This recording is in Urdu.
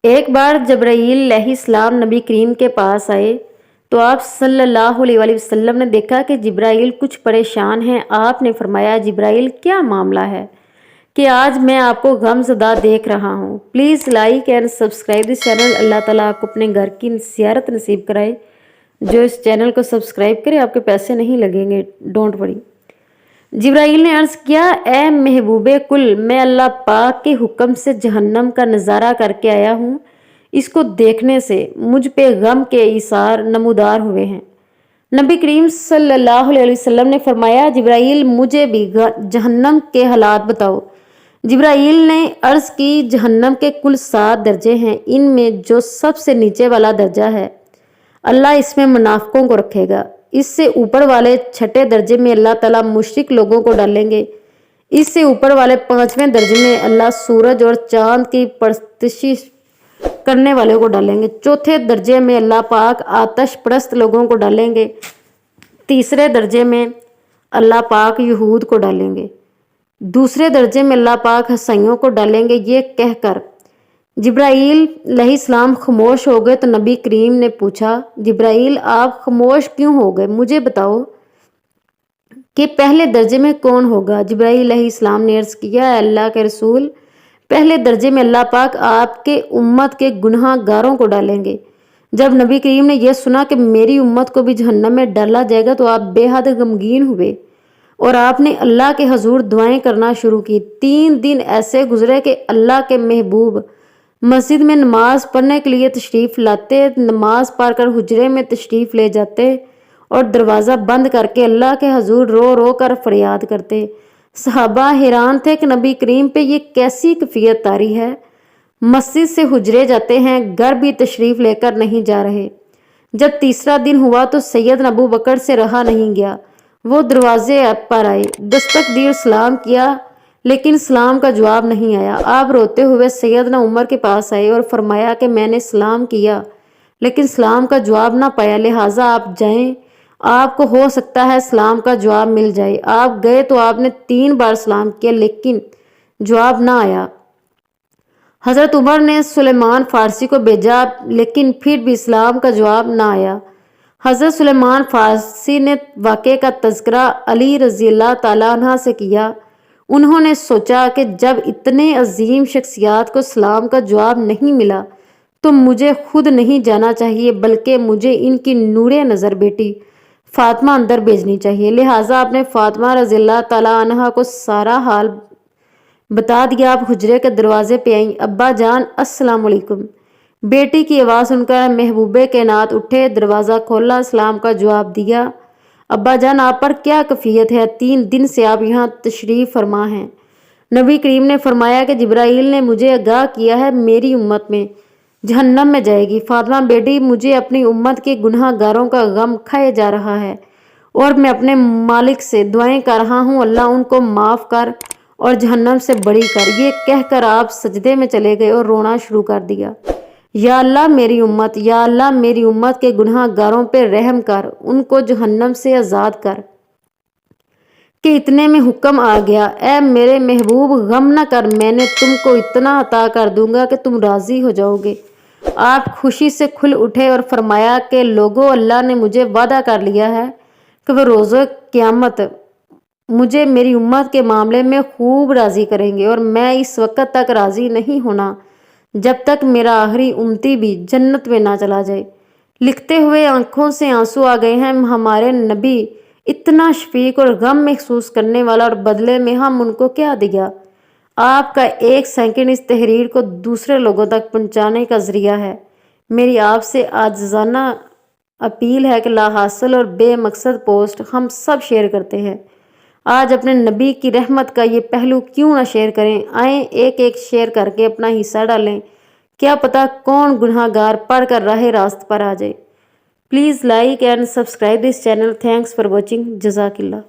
ایک بار جبرائیل علیہ السلام نبی کریم کے پاس آئے تو آپ صلی اللہ علیہ وآلہ وسلم نے دیکھا کہ جبرائیل کچھ پریشان ہیں۔ آپ نے فرمایا جبرائیل کیا معاملہ ہے کہ آج میں آپ کو غم زدہ دیکھ رہا ہوں؟ Please like and subscribe this channel. Allah تعالیٰ آپ کو اپنے گھر کی زیارت نصیب کرائے۔ جو اس چینل کو سبسکرائب کرے آپ کے پیسے نہیں لگیں گے، ڈونٹ وری۔ جبرائیل نے عرض کیا اے محبوب کل، میں اللہ پاک کے حکم سے جہنم کا نظارہ کر کے آیا ہوں۔ اس کو دیکھنے سے مجھ پہ غم کے ایثار نمودار ہوئے ہیں۔ نبی کریم صلی اللہ علیہ وسلم نے فرمایا جبرائیل مجھے بھی جہنم کے حالات بتاؤ۔ جبرائیل نے عرض کی جہنم کے کل 7 درجے ہیں، ان میں جو سب سے نیچے والا درجہ ہے اللہ اس میں منافقوں کو رکھے گا۔ اس سے اوپر والے 6 درجے میں اللہ تعالیٰ مشرک لوگوں کو ڈالیں گے۔ اس سے اوپر والے 5ویں درجے میں اللہ سورج اور چاند کی پرستش کرنے والوں کو ڈالیں گے۔ 4تھے درجے میں اللہ پاک آتش پرست لوگوں کو ڈالیں گے۔ 3رے درجے میں اللہ پاک یہود کو ڈالیں گے۔ 2 درجے میں اللہ پاک عیسائیوں کو ڈالیں گے۔ یہ کہہ کر جبرائیل علیہ السلام خاموش ہو گئے تو نبی کریم نے پوچھا جبرائیل آپ خاموش کیوں ہو گئے؟ مجھے بتاؤ کہ پہلے درجے میں کون ہوگا؟ جبرائیل علیہ السلام نے عرض کیا اے اللہ کے رسول، پہلے درجے میں اللہ پاک آپ کے امت کے گناہ گاروں کو ڈالیں گے۔ جب نبی کریم نے یہ سنا کہ میری امت کو بھی جہنم میں ڈالا جائے گا تو آپ بے حد غمگین ہوئے اور آپ نے اللہ کے حضور دعائیں کرنا شروع کی۔ 3 دن ایسے گزرے کہ اللہ کے محبوب مسجد میں نماز پڑھنے کے لیے تشریف لاتے، نماز پڑھ کر حجرے میں تشریف لے جاتے اور دروازہ بند کر کے اللہ کے حضور رو رو کر فریاد کرتے۔ صحابہ حیران تھے کہ نبی کریم پہ یہ کیسی کیفیت طاری ہے، مسجد سے حجرے جاتے ہیں، گھر بھی تشریف لے کر نہیں جا رہے۔ جب تیسرا دن ہوا تو سیدنا ابو بکر سے رہا نہیں گیا، وہ دروازے پر آئے، دستک دی، سلام کیا لیکن سلام کا جواب نہیں آیا۔ آپ روتے ہوئے سیدنا عمر کے پاس آئے اور فرمایا کہ میں نے سلام کیا لیکن سلام کا جواب نہ پایا، لہٰذا آپ جائیں، آپ کو ہو سکتا ہے سلام کا جواب مل جائے۔ آپ گئے تو آپ نے 3 بار سلام کیا لیکن جواب نہ آیا۔ حضرت عمر نے سلیمان فارسی کو بھیجا لیکن پھر بھی سلام کا جواب نہ آیا۔ حضرت سلیمان فارسی نے واقعے کا تذکرہ علی رضی اللہ تعالیٰ عنہ سے کیا۔ انہوں نے سوچا کہ جب اتنے عظیم شخصیات کو سلام کا جواب نہیں ملا تو مجھے خود نہیں جانا چاہیے بلکہ مجھے ان کی نور نظر بیٹی فاطمہ اندر بھیجنی چاہیے۔ لہٰذا آپ نے فاطمہ رضی اللہ تعالیٰ عنہ کو سارا حال بتا دیا۔ آپ حجرے کے دروازے پہ آئیں، ابا جان السلام علیکم۔ بیٹی کی آواز سن کر محبوب کائنات اٹھے، دروازہ کھولا، سلام کا جواب دیا۔ ابا جان آپ پر کیا کیفیت ہے؟ 3 دن سے آپ یہاں تشریف فرما ہیں۔ نبی کریم نے فرمایا کہ جبرائیل نے مجھے آگاہ کیا ہے میری امت میں جہنم میں جائے گی۔ فاطمہ بیٹی مجھے اپنی امت کے گناہ گاروں کا غم کھائے جا رہا ہے اور میں اپنے مالک سے دعائیں کر رہا ہوں اللہ ان کو معاف کر اور جہنم سے بری کر۔ یہ کہہ کر آپ سجدے میں چلے گئے اور رونا شروع کر دیا۔ یا اللہ میری امت، یا اللہ میری امت کے گناہ گاروں پہ رحم کر، ان کو جہنم سے آزاد کر۔ کہ اتنے میں حکم آ گیا اے میرے محبوب غم نہ کر، میں نے تم کو اتنا عطا کر دوں گا کہ تم راضی ہو جاؤ گے۔ آپ خوشی سے کھل اٹھے اور فرمایا کہ لوگوں اللہ نے مجھے وعدہ کر لیا ہے کہ وہ روز قیامت مجھے میری امت کے معاملے میں خوب راضی کریں گے اور میں اس وقت تک راضی نہیں ہونا جب تک میرا آخری امتی بھی جنت میں نہ چلا جائے۔ لکھتے ہوئے آنکھوں سے آنسو آ گئے ہیں۔ ہمارے نبی اتنا شفیق اور غم محسوس کرنے والا، اور بدلے میں ہم ان کو کیا دیا؟ آپ کا 1 سیکنڈ اس تحریر کو دوسرے لوگوں تک پہنچانے کا ذریعہ ہے۔ میری آپ سے عاجزانہ اپیل ہے کہ لا حاصل اور بے مقصد پوسٹ ہم سب شیئر کرتے ہیں، آج اپنے نبی کی رحمت کا یہ پہلو کیوں نہ شیئر کریں؟ آئیں ایک شیئر کر کے اپنا حصہ ڈالیں، کیا پتہ کون گناہ گار پڑھ کر راہ راست پر آ جائے۔ Please like and subscribe this channel. Thanks for watching. جزاک اللہ۔